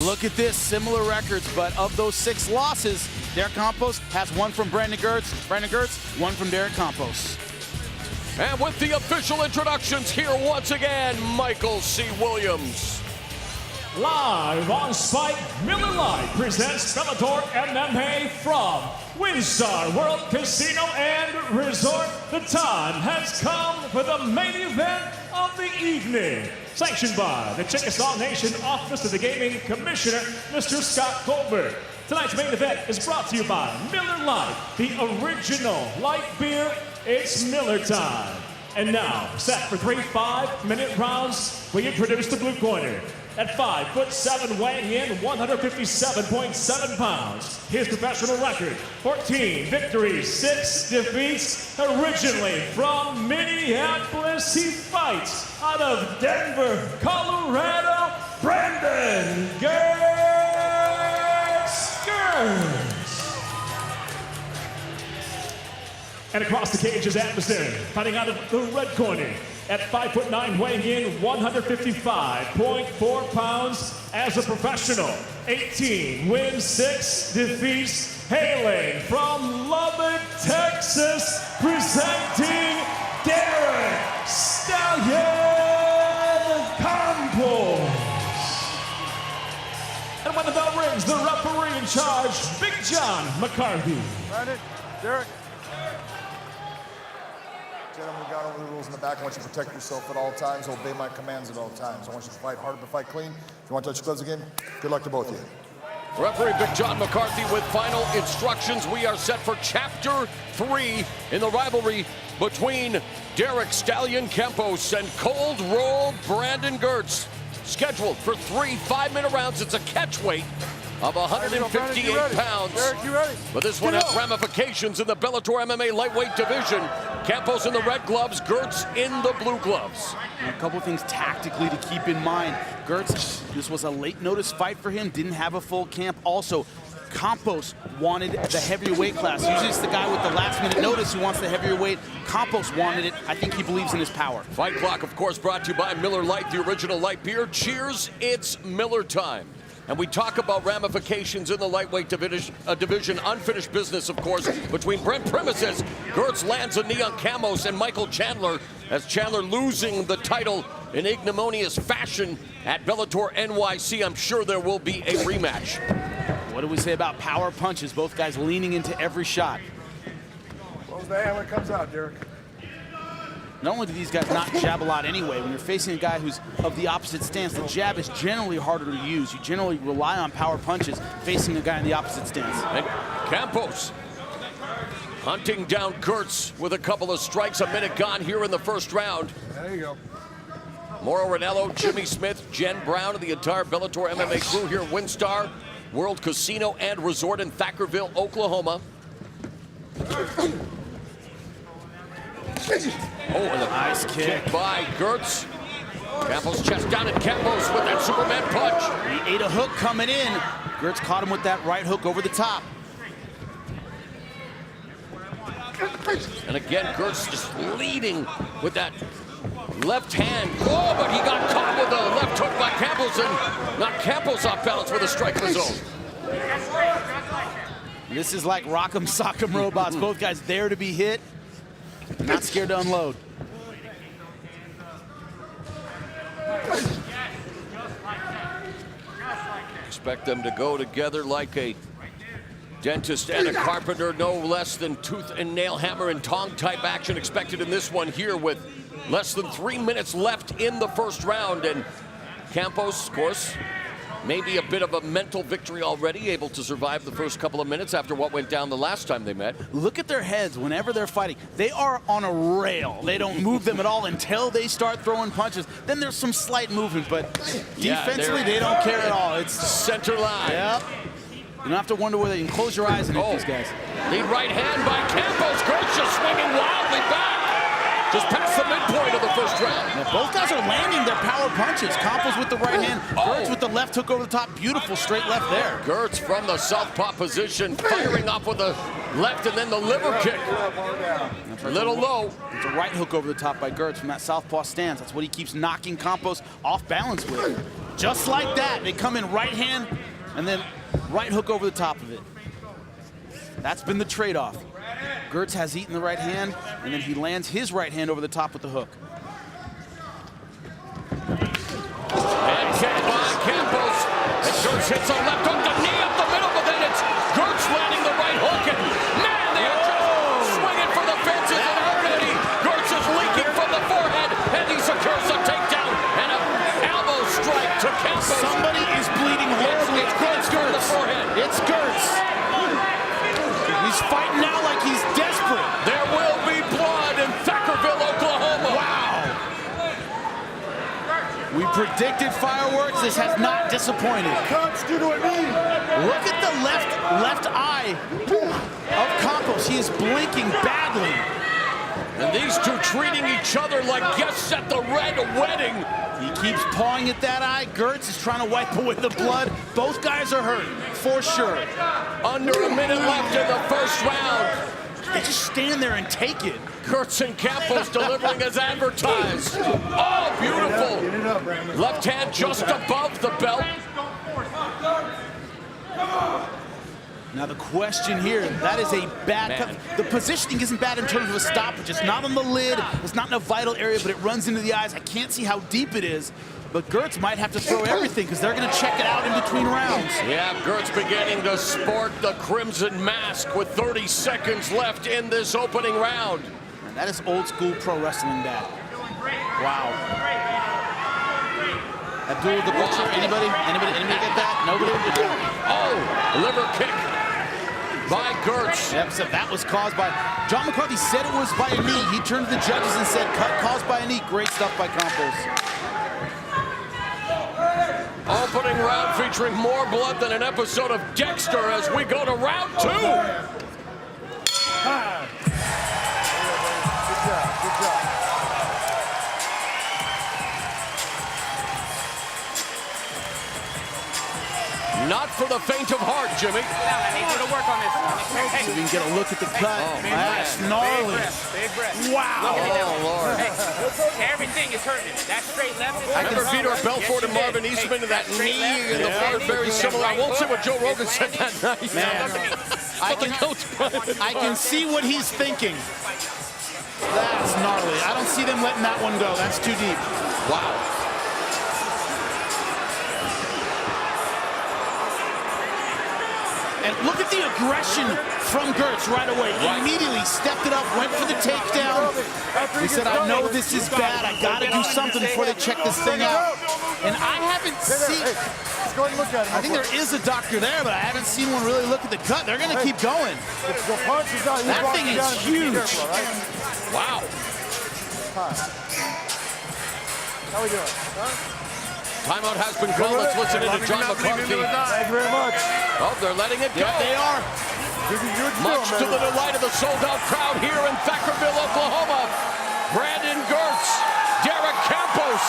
Look at this, similar records, but of those 6 losses, Derek Campoz has 1 from Brandon Girtz, 1 from Derek Campoz. And with the official introductions here once again, Michael C. Williams. Live on Spike, Miller Lite presents Bellator MMA from WinStar World Casino and Resort. The time has come for the main event of the evening. Sanctioned by the Chickasaw Nation Office of the Gaming Commissioner, Mr. Scott Goldberg. Tonight's main event is brought to you by Miller Lite, the original light beer. It's Miller time. And now, set for 3 5-minute rounds, we introduce the blue corner. At 5'7", weighing in 157.7 pounds. His professional record, 14 victories, 6 defeats. Originally from Minneapolis, he fights out of Denver, Colorado, Brandon Girtz. And across the cage is adversary, fighting out of the red corner. At 5'9", weighing in 155.4 pounds as a professional. 18 wins, 6 defeats. Hailing from Lubbock, Texas, presenting Derek Stallion Campoz. And when the bell rings, the referee in charge, Big John McCarthy. Brandon, Derek. Gentlemen, we got over the rules in the back. I want you to protect yourself at all times, obey my commands at all times. I want you to fight hard, but fight clean. If you want to touch your gloves again, good luck to both of you. Referee Big John McCarthy with final instructions. We are set for Chapter 3 in the rivalry between Derek Stallion Campoz and Cold Roll Brandon Girtz. Scheduled for 3 5-minute rounds. It's a catch weight of 158 pounds. Derek, you ready? But this one has ramifications in the Bellator MMA lightweight division. Campoz in the red gloves, Girtz in the blue gloves. A couple things tactically to keep in mind. Girtz, this was a late notice fight for him, didn't have a full camp. Also, Campoz wanted the heavier weight class. Usually it's the guy with the last minute notice who wants the heavier weight. Campoz wanted it. I think he believes in his power. Fight Clock, of course, brought to you by Miller Lite, the original light beer. Cheers, it's Miller time. And we talk about ramifications in the lightweight division, unfinished business, of course, between Brent Primuses. Girtz lands a knee on Campoz and Michael Chandler, as Chandler losing the title in ignominious fashion at Bellator NYC. I'm sure there will be a rematch. What do we say about power punches? Both guys leaning into every shot. Close the hand when it comes out, Derek. Not only do these guys not jab a lot anyway, when you're facing a guy who's of the opposite stance, the jab is generally harder to use. You generally rely on power punches facing a guy in the opposite stance. And Campoz hunting down Girtz with a couple of strikes. A minute gone here in the first round. There you go. Mauro Ranallo, Jimmy Smith, Jen Brown, and the entire Bellator MMA crew here at WinStar World Casino and Resort in Thackerville, Oklahoma. Oh, and a nice kick by Girtz. Campoz chest down, and Campoz with that Superman punch. He ate a hook coming in. Girtz caught him with that right hook over the top. And again, Girtz just leading with that left hand. Oh, but he got caught with a left hook by Campoz and knocked Campoz off balance with a strike of his own. This is like Rock'em Sock'em Robots. Both guys there to be hit. Not scared to unload. Expect them to go together like a dentist and a carpenter, no less than tooth and nail, hammer and tong type action expected in this one here with less than 3 minutes left in the first round. And Campoz, of course, maybe a bit of a mental victory already, able to survive the first couple of minutes after what went down the last time they met. Look at their heads whenever they're fighting. They are on a rail. They don't move them at all until they start throwing punches. Then there's some slight movement, but defensively, they don't care at all. It's center line. Yep. You don't have to wonder whether you can close your eyes and hit these guys. The right hand by Campoz. Girtz just swinging wildly back. Just past the midpoint of the first round. Now, both guys are landing their power punches. Campoz with the right hand, Girtz with the left hook over the top. Beautiful straight left there. Girtz from the southpaw position, firing off with the left and then the liver kick. A little low. It's a right hook over the top by Girtz from that southpaw stance. That's what he keeps knocking Campoz off balance with. Just like that, they come in right hand and then right hook over the top of it. That's been the trade-off. Girtz has eaten the right hand, and then he lands his right hand over the top with the hook. And Campoz. And Girtz hits a left hook, the knee up the middle, but then it's Girtz landing the right hook. And man, they are just swinging for the fences. And already Girtz is leaking from the forehead, and he secures a takedown and an elbow strike to Campoz. Somebody is bleeding horribly. It's Girtz. It's Girtz. He's fighting now like he's desperate. There will be blood in Thackerville, Oklahoma. Wow. We predicted fireworks. This has not disappointed. Look at the left eye of Campoz. He is blinking badly. And these two treating each other like guests at the red wedding. He keeps pawing at that eye. Girtz is trying to wipe away the blood. Both guys are hurt, for sure. Under a minute left in the first round. They just stand there and take it. Girtz and Campoz delivering as advertised. Oh, beautiful. Left hand just above the belt. Now the question here, that is a bad cut. The positioning isn't bad in terms of a stoppage. It's not on the lid, it's not in a vital area, but it runs into the eyes. I can't see how deep it is, but Girtz might have to throw everything because they're going to check it out in between rounds. Yeah, Girtz beginning to sport the crimson mask with 30 seconds left in this opening round. And that is old school pro wrestling bad. Wow. Abdul the Butcher, anybody get that? Nobody? Oh, liver kick by Girtz. Yep, so that was caused by, John McCarthy said it was by a knee. He turned to the judges and said, cut caused by a knee. Great stuff by Campoz. Opening round featuring more blood than an episode of Dexter as we go to round 2. Good job. Not for the faint of heart, Jimmy. I need you to work on this. So we can get a look at the cut. That's gnarly. Big breath. Wow. Oh, Lord. Hey, everything is hurting. That straight left is Remember hurting. Vitor Belfort and Marvin Eastman to that knee in the front, very similar. I won't say what Joe Rogan said that night. Man, I can see what he's thinking. That's gnarly. I don't see them letting that one go. That's too deep. Wow. And look at the aggression from Girtz right away. He immediately stepped it up, went for the takedown. He said, I know this is bad. I got to do something before they check this thing out. And I haven't seen... Let's go and look at it. I think there is a doctor there, but I haven't seen one really look at the cut. They're going to keep going. The punch is out. That thing is huge. Wow. How we doing? Timeout has been called. Let's listen in to John McCarthy. Thank you very much. Oh, they're letting it go. Yeah, they are. Much to the delight of the sold-out crowd here in Thackerville, Oklahoma. Brandon Girtz, Derek Campoz.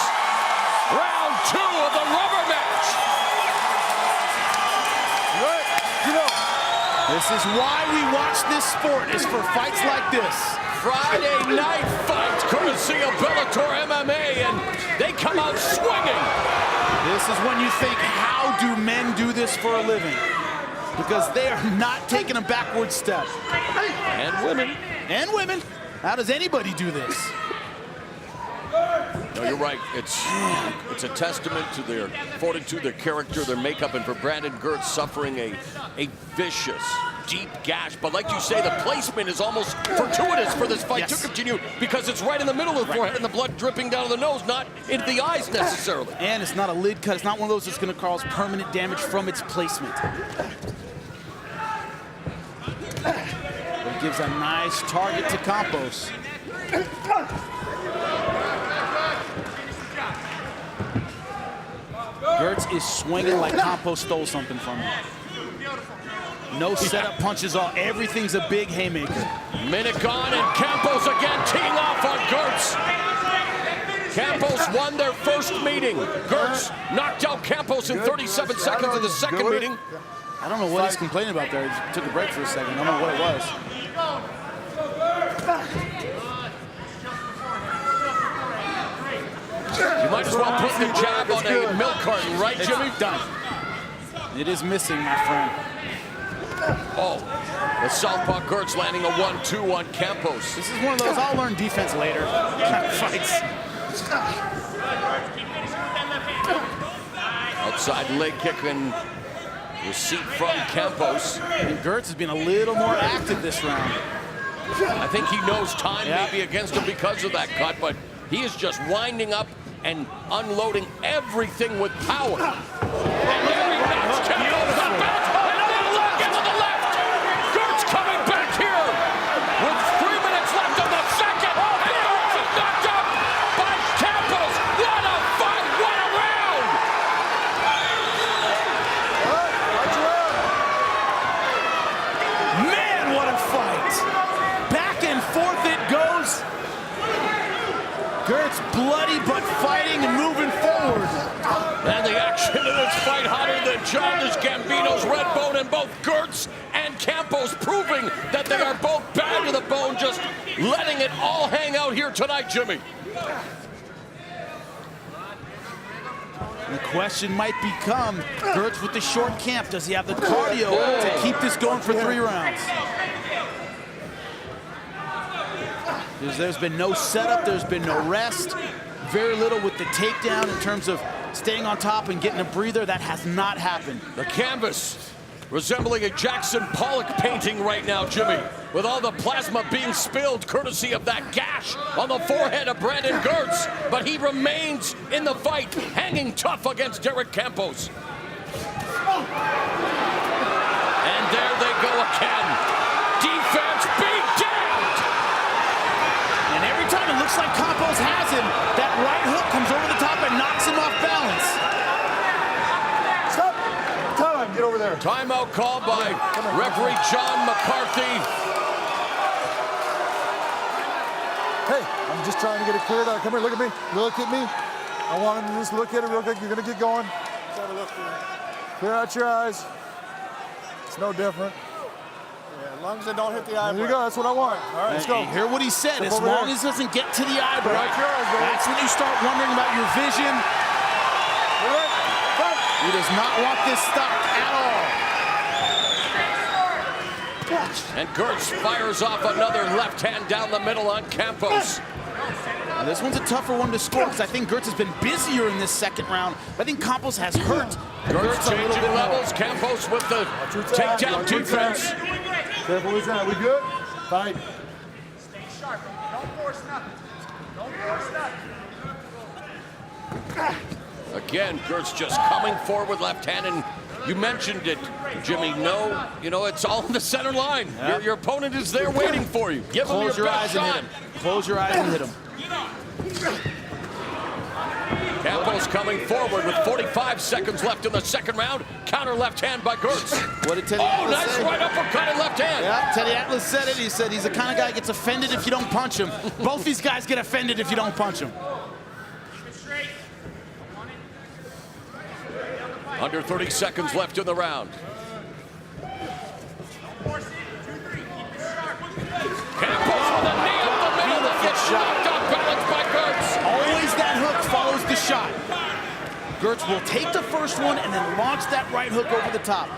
Round 2 of the rubber match. This is why we watch this sport, is for fights like this. Friday night fight, courtesy of Bellator MMA, and they come out swinging. This is when you think, how do men do this for a living? Because they are not taking a backward step. And women. And women. How does anybody do this? No, you're right. It's a testament to their fortitude, their character, their makeup, and for Brandon Girtz suffering a vicious, deep gash. But like you say, the placement is almost fortuitous for this fight to continue because it's right in the middle of the forehead and the blood dripping down to the nose, not into the eyes necessarily. And it's not a lid cut. It's not one of those that's going to cause permanent damage from its placement. But it gives a nice target to Campoz. Girtz is swinging like Campoz stole something from him. No setup punches, everything's a big haymaker. Minute gone, and Campoz again teeing off on Girtz. Campoz won their first meeting. Girtz knocked out Campoz in 37 seconds of the second meeting. I don't know what he's complaining about there. He took a break for a second. I don't know what it was. You might as well put the jab on a milk carton, right, Jimmy? Done. It is missing, my friend. Oh, the southpaw Girtz landing a 1-2 on Campoz. This is one of those I'll learn defense later kind of fights. Outside leg kick and receipt from Campoz. And Girtz has been a little more active this round. I think he knows time may be against him because of that cut, but he is just winding up and unloading everything with power. And there he knocks Campoz up back. Another leg into the left. Girtz coming back here with 3 minutes left on the second. And Girtz is knocked up by Campoz. What a fight! What a round! Man, what a fight! Back and forth it goes. Girtz bloody but fighting and moving forward. And the action in this fight hotter than Childish Gambino's red bone, and both Girtz and Campoz proving that they are both bad to the bone, just letting it all hang out here tonight, Jimmy. And the question might become, Girtz with the short camp, does he have the cardio to keep this going for 3 rounds? There's been no setup, there's been no rest, very little with the takedown in terms of staying on top and getting a breather. That has not happened. The canvas resembling a Jackson Pollock painting right now, Jimmy, with all the plasma being spilled courtesy of that gash on the forehead of Brandon Girtz. But he remains in the fight, hanging tough against Derek Campoz. And there they go again. Defense beat down. And every time it looks like Campoz has him, that right hook comes over the top and knocks him off balance. Stop. Time. Get over there. Timeout called by referee John McCarthy. Hey, I'm just trying to get it cleared out. Come here, look at me. Look at me. I want him to just look at it real quick. You're going to get going. Let's have a look. Clear out your eyes. It's no different. Yeah, as long as they don't hit the eyebrow. There you go. That's what I want. All right, let's go. Hear what he said. Step As over long there. as it doesn't get to the eyebrow, Right, your eyes, baby. that's when you start wondering about your vision. He does not want this stopped at all. And Girtz fires off another left hand down the middle on Campoz. Now, this one's a tougher one to score because I think Girtz has been busier in this second round. I think Campoz has hurt Girtz a little changing bit more. levels. Campoz with the takedown defense. Careful with that. We good? Fight. Stay sharp. Don't force nothing. Don't force nothing. Again, Girtz just coming forward left hand, and you mentioned it, Jimmy. No, you know, it's all in the center line. Yep. Your opponent is there waiting for you. Give him Close your best eyes shot. and hit him. Close your eyes and hit him. Campoz coming forward with 45 seconds left in the second round. Counter left hand by Girtz. What did Teddy Oh, Atlas nice say? right uppercut and left hand. Yeah, Teddy Atlas said it. He said he's the kind of guy that gets offended if you don't punch him. Both these guys get offended if you don't punch him. Under 30 seconds left in the round. Campoz with a knee up the middle that gets knocked off balance by Girtz. Always that hook follows the shot. Girtz will take the first one and then launch that right hook over the top.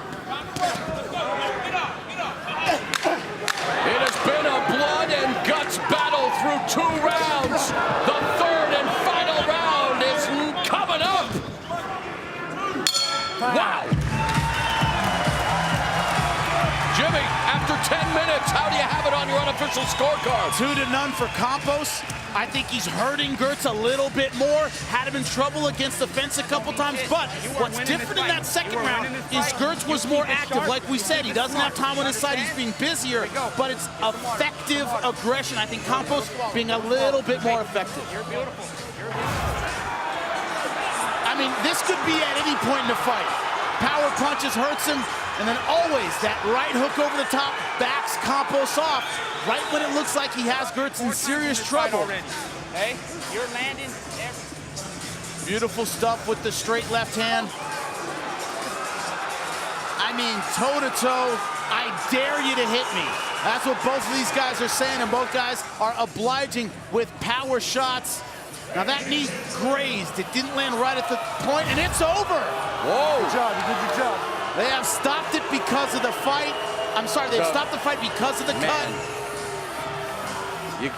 It has been a blood and guts battle through 2 rounds. The third and final round is coming up. Wow. Jimmy, after 10 minutes, how do you have it on your unofficial scorecard? 2-0 for Campoz. I think he's hurting Girtz a little bit more. Had him in trouble against the fence a couple times. But what's different in that second round is Girtz was more active. Like we said, he doesn't have time on his side. He's being busier. But it's effective aggression. I think Campoz being a little bit more effective. I mean, this could be at any point in the fight. Power punches hurts him. And then always that right hook over the top backs Campoz off right when it looks like he has Girtz in serious trouble. Hey, you're landing. Beautiful stuff with the straight left hand. I mean, toe-to-toe, I dare you to hit me. That's what both of these guys are saying, and both guys are obliging with power shots. Now that knee grazed. It didn't land right at the point, and it's over. Whoa. Good job, you did your job. They have stopped it because of the fight. I'm sorry, they've stopped the fight because of the cut.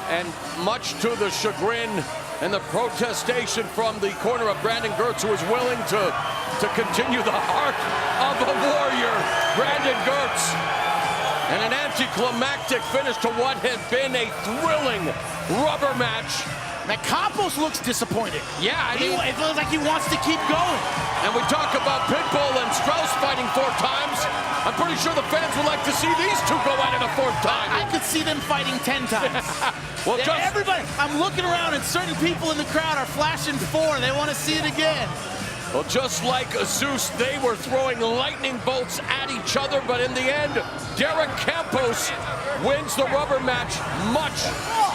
And much to the chagrin and the protestation from the corner of Brandon Girtz, who is willing to continue the arc of a warrior, Brandon Girtz. And an anticlimactic finish to what had been a thrilling rubber match. Now Campoz looks disappointed. Yeah, I mean, it looks like he wants to keep going. and we talk about Pitbull and Strauss fighting 4 times. I'm pretty sure the fans would like to see these two go at it a 4th time. I could see them fighting 10 times. Well, everybody, I'm looking around and certain people in the crowd are flashing 4. They want to see it again. Well, just like Zeus, they were throwing lightning bolts at each other, but in the end, Derek Campoz wins the rubber match, much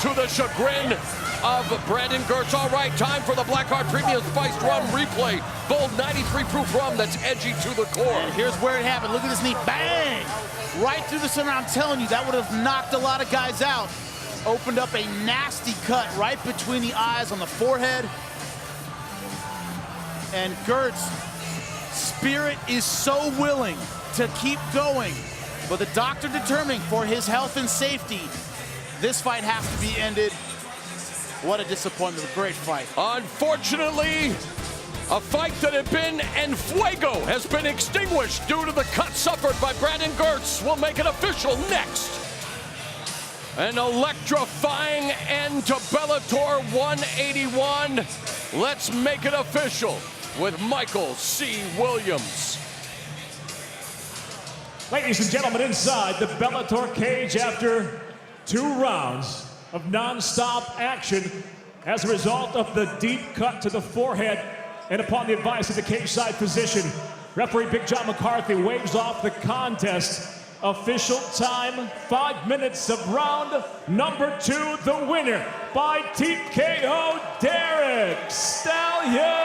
to the chagrin of Brandon Girtz. All right, time for the Blackheart Premium Spiced Rum Replay. Bold 93 proof rum that's edgy to the core. And here's where it happened. Look at this knee, bang! Right through the center. I'm telling you, that would have knocked a lot of guys out. Opened up a nasty cut right between the eyes on the forehead. And Girtz, spirit is so willing to keep going, but the doctor determining for his health and safety, this fight has to be ended. What a disappointment, a great fight. Unfortunately, a fight that had been en fuego has been extinguished due to the cut suffered by Brandon Girtz. We'll make it official next. An electrifying end to Bellator 181. Let's make it official with Michael C. Williams. Ladies and gentlemen, inside the Bellator cage after 2 rounds of non-stop action as a result of the deep cut to the forehead and upon the advice of the cage-side physician, referee Big John McCarthy waves off the contest. Official time, 5 minutes of round number 2. The winner by TKO, Derek Stallion.